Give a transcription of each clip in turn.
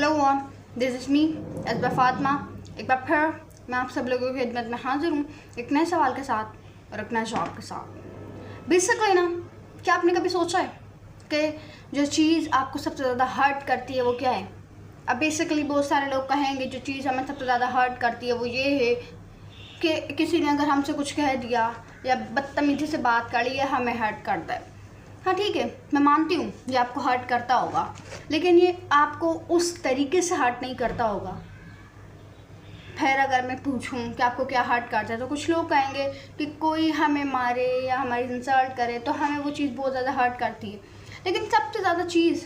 Hello one, this is me Asba Fatima. एक बार फिर मैं आप सब लोगों की खिदमत में हाजिर हूँ एक नए सवाल के साथ और एक नए जवाब के साथ। बेसिकली ना, क्या आपने कभी सोचा है कि जो चीज़ आपको सबसे ज़्यादा हर्ट करती है वो क्या है? अब बेसिकली बहुत सारे लोग कहेंगे जो चीज़ हमें सबसे ज़्यादा हर्ट करती है वो ये है कि किसी ने अगर हमसे कुछ कह दिया या बदतमीज़ी से बात कर ली, या हमें हर्ट करता है। हाँ ठीक है, मैं मानती हूँ ये आपको हर्ट करता होगा, लेकिन ये आपको उस तरीके से हर्ट नहीं करता होगा। फिर अगर मैं पूछूं कि आपको क्या हर्ट करता है, तो कुछ लोग कहेंगे कि कोई हमें मारे या हमारी इंसल्ट करे तो हमें वो चीज़ बहुत ज़्यादा हर्ट करती है। लेकिन सबसे ज़्यादा चीज़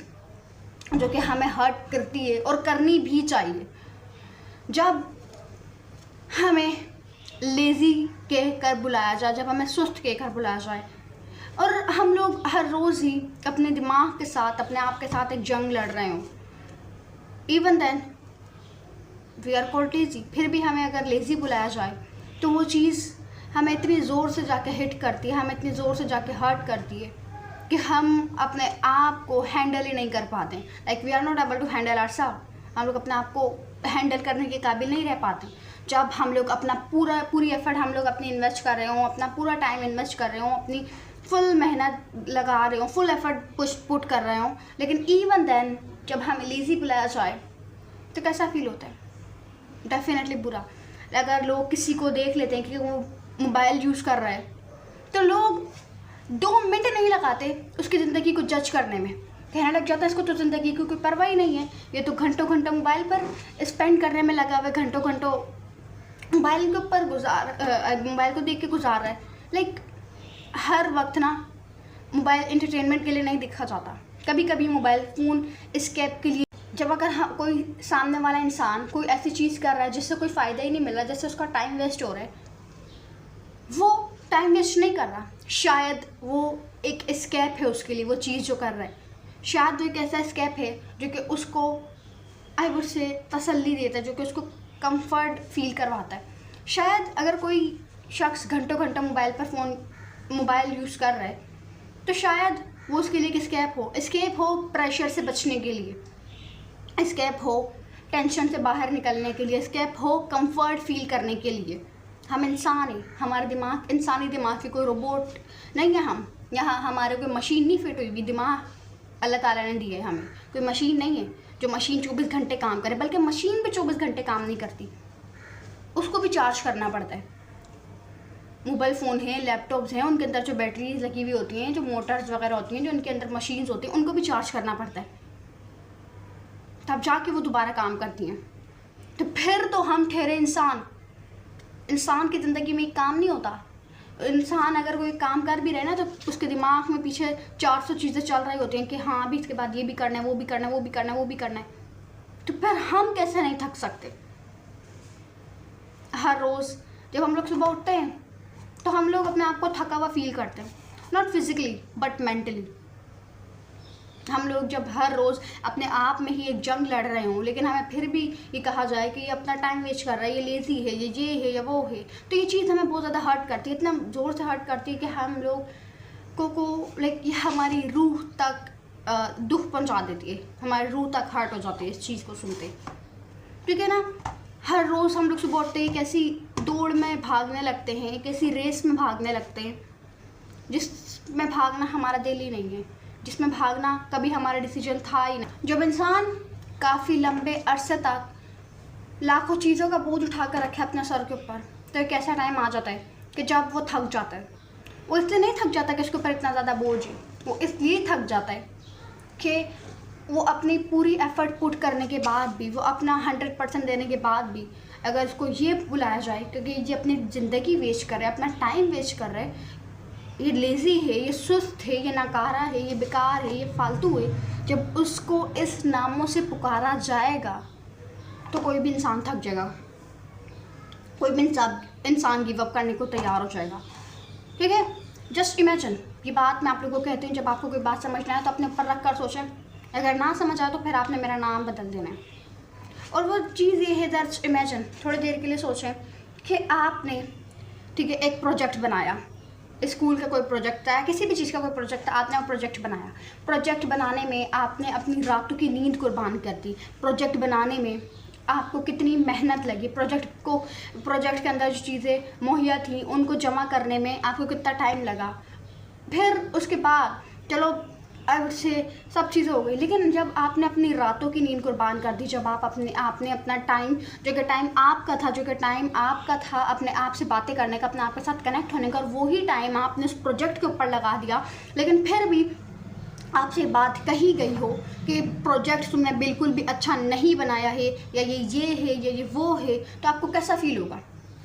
जो कि हमें हर्ट करती है और करनी भी चाहिए, जब हमें लेज़ी कह कर बुलाया जाए, जब हमें सुस्त कह कर बुलाया जाए, और हम लोग हर रोज़ ही अपने दिमाग के साथ, अपने आप के साथ एक जंग लड़ रहे हों। Even then we are called lazy, फिर भी हमें अगर लेज़ी बुलाया जाए तो वो चीज़ हमें इतनी ज़ोर से जाके हिट करती है, हमें इतनी ज़ोर से जाके हर्ट करती है कि हम अपने आप को हैंडल ही नहीं कर पाते। Like we are not able to handle ourself. हम लोग अपने आप को हैंडल करने के काबिल नहीं रह पाते। जब हम लोग अपना पूरी एफर्ट हम लोग अपनी इन्वेस्ट कर रहे हों, अपना पूरा टाइम इन्वेस्ट कर रहे हों, अपनी फुल मेहनत लगा रहे हों, फुल एफर्ट पुट कर रहे हों, लेकिन इवन देन जब हमें लेज़ी बुलाया जाए तो कैसा फील होता है? डेफिनेटली बुरा। अगर लोग किसी को देख लेते हैं कि वो मोबाइल यूज़ कर रहा है, तो लोग 2 मिनट नहीं लगाते उसकी ज़िंदगी को जज करने में। कहने लग जाता है इसको तो ज़िंदगी की कोई परवाह ही नहीं है, ये तो घंटों घंटों मोबाइल पर स्पेंड करने में लगा हुआ है, घंटों घंटों मोबाइल के ऊपर मोबाइल को देख के गुजार रहा है। लाइक हर वक्त ना मोबाइल एंटरटेनमेंट के लिए नहीं देखा जाता, कभी कभी मोबाइल फ़ोन एस्केप के लिए। जब अगर कोई सामने वाला इंसान कोई ऐसी चीज़ कर रहा है जिससे कोई फ़ायदा ही नहीं मिल रहा, जैसे उसका टाइम वेस्ट हो रहा है, वो टाइम वेस्ट नहीं कर रहा, शायद वो एक एस्केप है उसके लिए। वो चीज़ जो कर रहा है शायद वो एक ऐसा एस्केप है जो कि उसको आई वुड से तसल्ली देता है, जो कि उसको कंफर्ट फील करवाता है। शायद अगर कोई शख्स घंटों घंटों मोबाइल यूज़ कर रहा है, तो शायद वो उसके लिए एक एस्केप हो प्रेशर से बचने के लिए, एस्केप हो टेंशन से बाहर निकलने के लिए, एस्केप हो कंफर्ट फील करने के लिए। हम इंसान हैं, हमारा दिमाग इंसानी दिमाग की कोई रोबोट नहीं है। हम यहाँ हमारे कोई मशीन नहीं फिट हुई हुई, दिमाग अल्लाह ताला ने दिया है हमें, कोई मशीन नहीं है जो मशीन 24 घंटे काम करे। बल्कि मशीन भी 24 घंटे काम नहीं करती, उसको भी चार्ज करना पड़ता है। मोबाइल फ़ोन हैं, लैपटॉप्स हैं, उनके अंदर जो बैटरीज लगी हुई होती हैं, जो मोटर्स वगैरह होती हैं, जो उनके अंदर मशीन्स होती हैं, उनको भी चार्ज करना पड़ता है, तब जाके वो दोबारा काम करती हैं। तो फिर तो हम ठहरे इंसान की ज़िंदगी में एक काम नहीं होता। इंसान अगर कोई काम कर भी रहे ना, तो उसके दिमाग में पीछे 400 चीज़ें चल रही होती हैं कि हाँ अभी इसके बाद ये भी करना है, वो भी करना है, वो भी करना है, वो भी करना है। तो फिर हम कैसे नहीं थक सकते? हर रोज़ जब हम लोग सुबह उठते हैं तो हम लोग अपने आप को थका हुआ फील करते हैं, नॉट फिजिकली बट मेंटली। हम लोग जब हर रोज़ अपने आप में ही एक जंग लड़ रहे हों, लेकिन हमें फिर भी ये कहा जाए कि ये अपना टाइम वेस्ट कर रहा है, ये लेज़ी है, ये है या वो है, तो ये चीज़ हमें बहुत ज़्यादा हर्ट करती है, इतना ज़ोर से हर्ट करती है कि हम लोग को लाइक ये हमारी रूह तक दुख पहुंचा देती है, हमारी रूह तक हर्ट हो जाती है इस चीज़ को सुनते। ठीक है ना, हर रोज़ हम लोग सुबह उठते हैं कैसी दौड़ में भागने लगते हैं, कैसी रेस में भागने लगते हैं जिसमें भागना हमारा दिल ही नहीं है, जिसमें भागना कभी हमारा डिसीजन था ही ना। जब इंसान काफ़ी लंबे अरसे तक लाखों चीज़ों का बोझ उठा कर रखे अपने सर के ऊपर, तो एक ऐसा टाइम आ जाता है कि जब वो थक जाता है। वो इसलिए नहीं थक जाता कि उसके ऊपर इतना ज़्यादा बोझ है, वो इसलिए थक जाता है कि वो अपनी पूरी एफ़र्ट पुट करने के बाद भी, वो अपना 100% देने के बाद भी, अगर उसको ये बुलाया जाए क्योंकि ये अपनी ज़िंदगी वेस्ट कर रहा है, अपना टाइम वेस्ट कर रहा है, ये लेज़ी है, ये सुस्त है, ये नाकारा है, ये बेकार है, ये फालतू है, जब उसको इस नामों से पुकारा जाएगा तो कोई भी इंसान थक जाएगा, कोई भी इंसान गिव अप करने को तैयार हो जाएगा। ठीक है, जस्ट इमेजिन, ये बात मैं आप लोगों को कहती हूँ, जब आपको कोई बात समझ ना आए तो अपने ऊपर रख कर सोचें, अगर ना समझ आए तो फिर आपने मेरा नाम बदल देना है। और वो चीज़ ये है, जस्ट इमेजिन, थोड़ी देर के लिए सोचें कि आपने ठीक है एक प्रोजेक्ट बनाया, स्कूल का कोई प्रोजेक्ट था, किसी भी चीज़ का कोई प्रोजेक्ट था, आपने वो प्रोजेक्ट बनाया। प्रोजेक्ट बनाने में आपने अपनी रातों की नींद कुर्बान कर दी। प्रोजेक्ट बनाने में आपको कितनी मेहनत लगी, प्रोजेक्ट के अंदर जो चीज़ें मुहैया थी उनको जमा करने में आपको कितना टाइम लगा। फिर उसके बाद चलो अब से सब चीज़ें हो गई, लेकिन जब आपने अपनी रातों की नींद कुर्बान कर दी, जब आपने अपना टाइम जो कि टाइम आपका था अपने आप से बातें करने का, अपने आप के साथ कनेक्ट होने का, और वही टाइम आपने उस प्रोजेक्ट के ऊपर लगा दिया, लेकिन फिर भी आपसे बात कही गई हो कि प्रोजेक्ट तुमने बिल्कुल भी अच्छा नहीं बनाया है, या ये है या ये वो है, तो आपको कैसा फील होगा?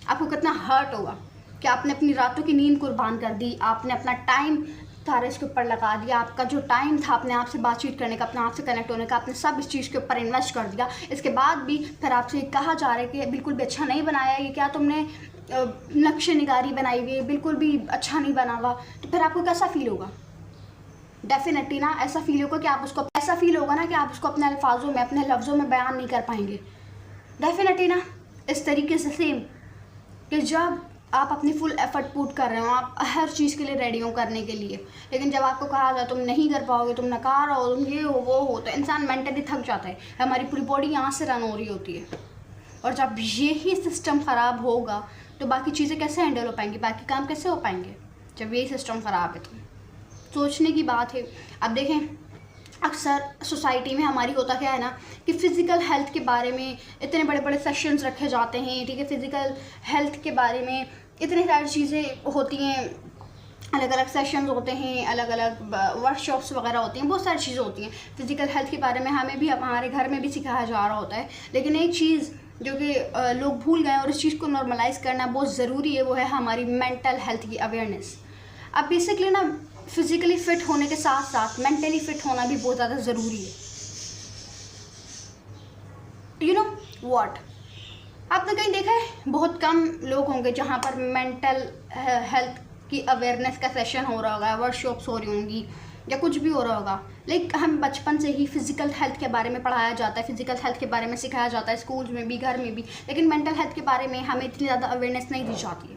आपको कितना हर्ट होगा कि आपने अपनी रातों की नींद कुर्बान कर दी, आपने अपना टाइम सारे इसके ऊपर लगा दिया, आपका जो टाइम था अपने आप से बातचीत करने का, अपने आप से कनेक्ट होने का, आपने सब इस चीज़ के ऊपर इन्वेस्ट कर दिया। इसके बाद भी फिर आपसे कहा जा रहा है कि बिल्कुल भी अच्छा नहीं बनाया, ये क्या तुमने नक्शे निगारी बनाई हुई है, बिल्कुल भी अच्छा नहीं बना हुआ, तो फिर आपको कैसा फील होगा? डेफिनेटली ना ऐसा फील होगा कि आप उसको अपने अल्फाजों में, अपने लफ्ज़ों में बयान नहीं कर पाएंगे। डेफिनेटली ना इस तरीके से सेम कि जब आप अपनी फुल एफर्ट पुट कर रहे हो, आप हर चीज़ के लिए रेडी हो करने के लिए, लेकिन जब आपको कहा जाए तुम नहीं कर पाओगे, तुम नकार हो, तुम ये हो वो हो, तो इंसान मेंटली थक जाता है। हमारी पूरी बॉडी यहाँ से रन हो रही होती है, और जब यही सिस्टम ख़राब होगा तो बाकी चीज़ें कैसे हैंडल हो पाएंगी, बाकी काम कैसे हो पाएंगे जब यही सिस्टम ख़राब है? तो सोचने की बात है। अब देखें अक्सर सोसाइटी में हमारी होता क्या है ना कि फ़िज़िकल हेल्थ के बारे में इतने बड़े बड़े सेशंस रखे जाते हैं, ठीक है, फ़िज़िकल हेल्थ के बारे में इतनी सारी चीज़ें होती हैं, अलग अलग सेशंस होते हैं, अलग अलग वर्कशॉप्स वगैरह होती हैं, बहुत सारी चीज़ें होती हैं फ़िज़िकल हेल्थ के बारे में। हमें भी हमारे घर में भी सिखाया जा रहा होता है, लेकिन एक चीज़ जो कि लोग भूल गए और इस चीज़ को नॉर्मलाइज़ करना बहुत ज़रूरी है, वो है हमारी मेंटल हेल्थ की अवेयरनेस। अब बेसिकली ना फिज़िकली फ़िट होने के साथ साथ मेंटली फ़िट होना भी बहुत ज़्यादा ज़रूरी है। यू नो व्हाट, आपने कहीं देखा है बहुत कम लोग होंगे जहाँ पर मेंटल हेल्थ की अवेयरनेस का सेशन हो रहा होगा, वर्कशॉप्स हो रही होंगी या कुछ भी हो रहा होगा। लाइक हम बचपन से ही फ़िज़िकल हेल्थ के बारे में पढ़ाया जाता है, फ़िज़िकल हेल्थ के बारे में सिखाया जाता है, स्कूल्स में भी, घर में भी, लेकिन मेंटल हेल्थ के बारे में हमें इतनी ज़्यादा अवेयरनेस नहीं दी जाती है।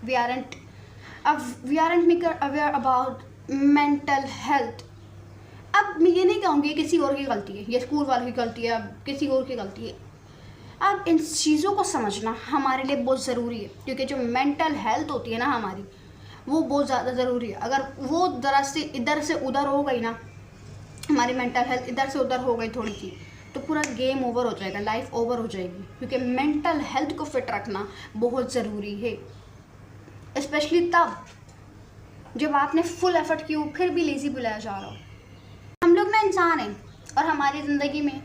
We aren't maker aware about mental health. अब मैं ये नहीं कहूँगी किसी और की गलती है, ये स्कूल वालों की गलती है, अब किसी और की गलती है। अब इन चीज़ों को समझना हमारे लिए बहुत ज़रूरी है, क्योंकि जो मेंटल हेल्थ होती है ना हमारी, वो बहुत ज़्यादा ज़रूरी है। अगर वो ज़रा से इधर से उधर हो गई ना, हमारी मेंटल हेल्थ इधर से उधर हो गई थोड़ी सी, तो पूरा गेम ओवर हो जाएगा, लाइफ ओवर हो जाएगी, क्योंकि मेंटल हेल्थ को फिट रखना बहुत ज़रूरी है। स्पेशली तब जब आपने फुल एफर्ट की हो फिर भी लेज़ी बुलाया जा रहा हो। हम लोग ना इंसान हैं और हमारी ज़िंदगी में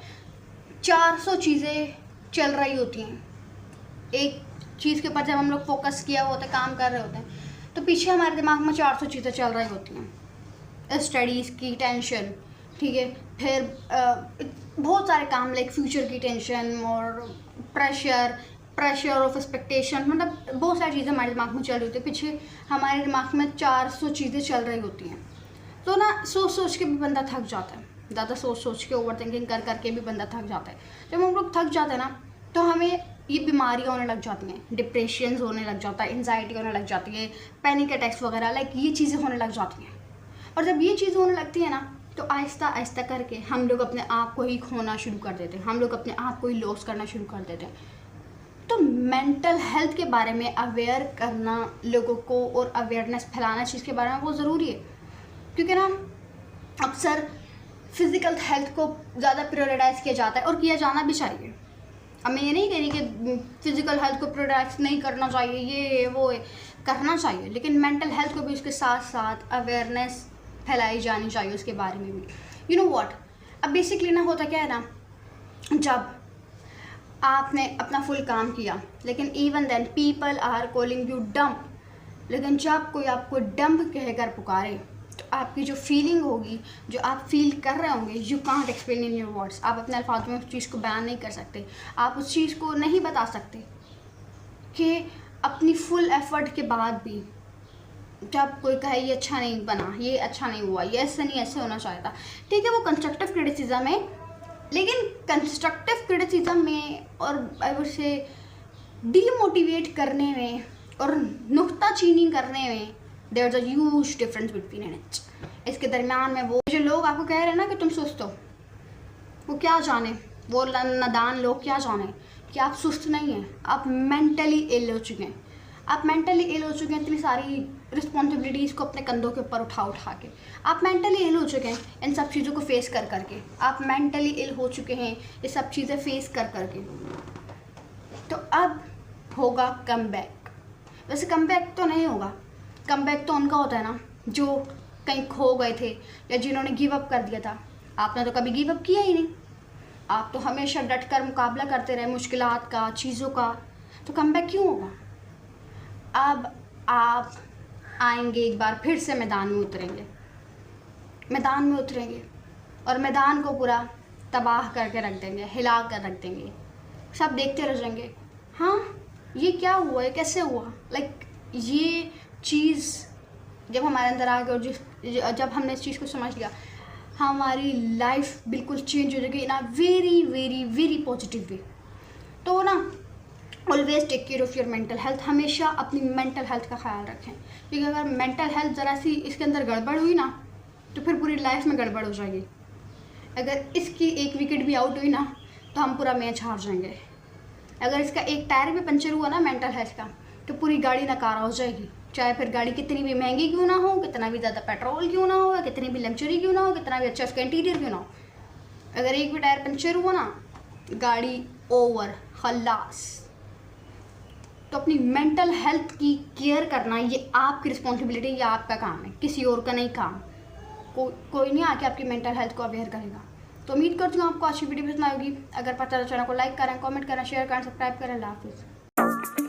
400 चीज़ें चल रही होती हैं। एक चीज़ के ऊपर जब हम लोग फोकस किया हुआ होता है, काम कर रहे होते हैं, तो पीछे हमारे दिमाग में 400 चीज़ें चल रही होती हैं। स्टडीज़ की टेंशन, ठीक है, फिर बहुत सारे काम लाइक फ्यूचर की टेंशन और प्रेशर ऑफ एक्सपेक्टेशन, मतलब बहुत सारी चीज़ें हमारे दिमाग में चल रही होती है। पीछे हमारे दिमाग में 400 चीज़ें चल रही होती हैं, तो ना सोच के भी बंदा थक जाता है। ज़्यादा सोच के ओवर थिंकिंग कर के भी बंदा थक जाता है। जब हम लोग थक जाते हैं ना, तो हमें ये बीमारियाँ होने लग जाती हैं, डिप्रेशंस होने लग जाता है, एंजाइटी होने लग जाती है, पैनिक अटैक्स वगैरह, लाइक ये चीज़ें होने लग जाती हैं। और जब ये चीज़ें होने लगती है ना, तो आहिस्ता आहिस्ता करके हम लोग अपने आप को ही खोना शुरू कर देते हैं, हम लोग अपने आप को ही लॉस करना शुरू कर देते हैं। तो मेंटल हेल्थ के बारे में अवेयर करना लोगों को और अवेयरनेस फैलाना चीज़ के बारे में बहुत ज़रूरी है, क्योंकि ना अक्सर फिज़िकल हेल्थ को ज़्यादा प्रायोरिटाइज़ किया जाता है और किया जाना भी चाहिए। अब मैं ये नहीं कह रही कि फिज़िकल हेल्थ को प्रायोरिटाइज़ नहीं करना चाहिए, ये वो करना चाहिए, लेकिन मेंटल हेल्थ को भी उसके साथ साथ अवेयरनेस फैलाई जानी चाहिए उसके बारे में भी। यू नो व्हाट, अब बेसिकली ना होता क्या है ना, जब आपने अपना फुल काम किया, लेकिन even then people are calling you dumb, लेकिन जब कोई आपको डम्प कहकर पुकारे, तो आपकी जो फीलिंग होगी, जो आप फील कर रहे होंगे, you can't explain in your words. आप अपने अल्फाज में उस चीज़ को बयान नहीं कर सकते, आप उस चीज़ को नहीं बता सकते कि अपनी फुल एफर्ट के बाद भी जब कोई कहे ये अच्छा नहीं बना, ये अच्छा नहीं हुआ, ये ऐसे नहीं, ऐसे होना चाहिए था, ठीक है, वो कंस्ट्रक्टिव क्रिटिसिज्म है, लेकिन कंस्ट्रक्टिव क्रिटिसिज्म में और आई वुड से डीमोटिवेट करने में और नुक्ताचीनी करने में there is a huge difference between in it. इसके दरमियान में वो जो लोग आपको कह रहे हैं ना कि तुम सुस्त हो, वो क्या जाने, वो नादान लोग क्या जाने कि आप सुस्त नहीं हैं, आप मेंटली इल हो चुके हैं। आप मेंटली इल हो चुके हैं इतनी सारी रिस्पॉन्सिबिलिटीज़ को अपने कंधों के ऊपर उठा के। आप मेंटली इल हो चुके हैं इन सब चीज़ों को फेस कर करके। आप मेंटली इल हो चुके हैं ये सब चीज़ें फेस कर करके। तो अब होगा कम बैक। वैसे कम बैक तो नहीं होगा, कम बैक तो उनका होता है ना जो कहीं खो गए थे या जिन्होंने गिव अप कर दिया था। आपने तो कभी गिव अप किया ही नहीं, आप तो हमेशा डट कर मुकाबला करते रहे मुश्किलात का, चीज़ों का। तो कम बैक क्यों होगा? अब आप आएंगे एक बार फिर से मैदान में उतरेंगे और मैदान को पूरा तबाह करके रख देंगे, हिला कर रख देंगे। सब देखते रह जाएंगे, हाँ ये क्या हुआ है, कैसे हुआ। लाइक ये चीज़ जब हमारे अंदर आ गई और जब हमने इस चीज़ को समझ लिया, हमारी लाइफ बिल्कुल चेंज हो जाएगी in a very very very positive way. तो ना always take care of your mental health. हमेशा अपनी मेंटल हेल्थ का ख्याल रखें, क्योंकि अगर मेंटल हेल्थ ज़रा सी इसके अंदर गड़बड़ हुई ना तो फिर पूरी लाइफ में गड़बड़ हो जाएगी। अगर इसकी एक विकेट भी आउट हुई ना तो हम पूरा मैच हार जाएंगे। अगर इसका एक टायर भी पंचर हुआ ना मेंटल हेल्थ का तो पूरी गाड़ी नकारा हो जाएगी। चाहे फिर गाड़ी कितनी भी महंगी क्यों ना हो, कितना भी ज़्यादा पेट्रोल क्यों ना हो, कितनी भी लग्जरी क्यों ना हो, कितना भी अच्छा उसका इंटीरियर क्यों ना हो, अगर एक भी टायर पंचर हुआ ना गाड़ी ओवर, खल्लास। तो अपनी मेंटल हेल्थ की केयर करना ये आपकी रिस्पॉन्सिबिलिटी, ये आपका काम है, किसी और का नहीं काम। कोई नहीं आके आपकी मेंटल हेल्थ को अवेयर करेगा। तो उम्मीद करती हूँ आपको अच्छी वीडियो पसंद आएगी। अगर पता चला चैनल को लाइक करें, कमेंट करें, शेयर करें, सब्सक्राइब करें। अल्लाह हाफिज़।